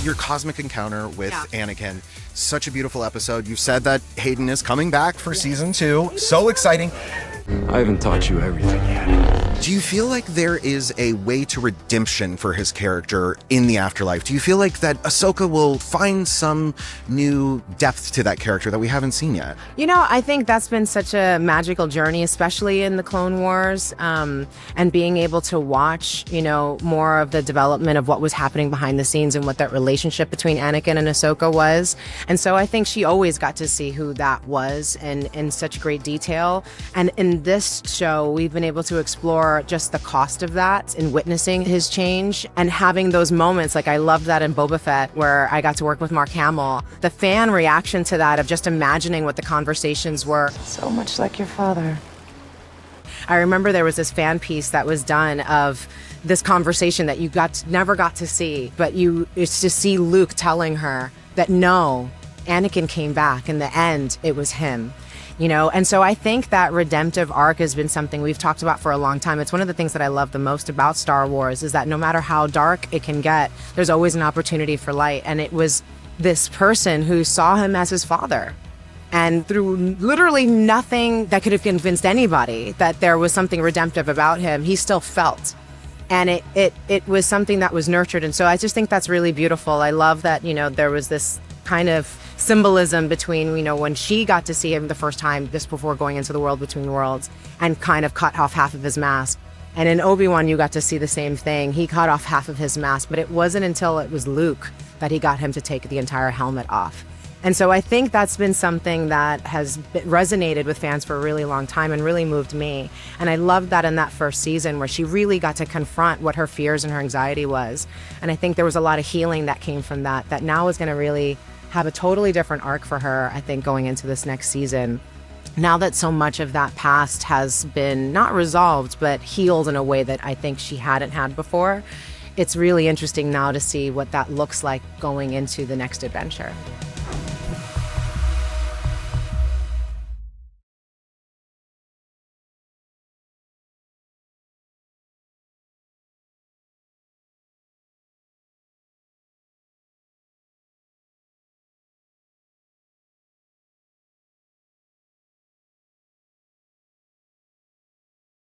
your cosmic encounter with Yeah. Anakin. Such a beautiful episode. You said that Hayden is coming back for season 2. So exciting. I haven't taught you everything yet. Do you feel like there is a way to redemption for his character in the afterlife? Do you feel like that Ahsoka will find some new depth to that character that we haven't seen yet? You know, I think that's been such a magical journey, especially in the Clone Wars, and being able to watch, you know, more of the development of what was happening behind the scenes and what that relationship between Anakin and Ahsoka was. And so I think she always got to see who that was in such great detail. And in this show, we've been able to explore just the cost of that in witnessing his change and having those moments. Like, I loved that in Boba Fett where I got to work with Mark Hamill. The fan reaction to that of just imagining what the conversations were. So much like your father. I remember there was this fan piece that was done of this conversation that you never got to see, but it's to see Luke telling her that no, Anakin came back. In the end, it was him. You know, and so I think that redemptive arc has been something we've talked about for a long time. It's one of the things that I love the most about Star Wars is that no matter how dark it can get, there's always an opportunity for light. And it was this person who saw him as his father. And through literally nothing that could have convinced anybody that there was something redemptive about him, he still felt. And it was something that was nurtured. And so I just think that's really beautiful. I love that, you know, there was this kind of symbolism between, you know, when she got to see him the first time, this before going into the world between worlds, and kind of cut off half of his mask. And in Obi-Wan, you got to see the same thing. He cut off half of his mask, but it wasn't until it was Luke that he got him to take the entire helmet off. And so I think that's been something that has resonated with fans for a really long time and really moved me. And I loved that in that first season where she really got to confront what her fears and her anxiety was. And I think there was a lot of healing that came from that now is going to really have a totally different arc for her, I think, going into this next season. Now that so much of that past has been not resolved, but healed in a way that I think she hadn't had before, it's really interesting now to see what that looks like going into the next adventure.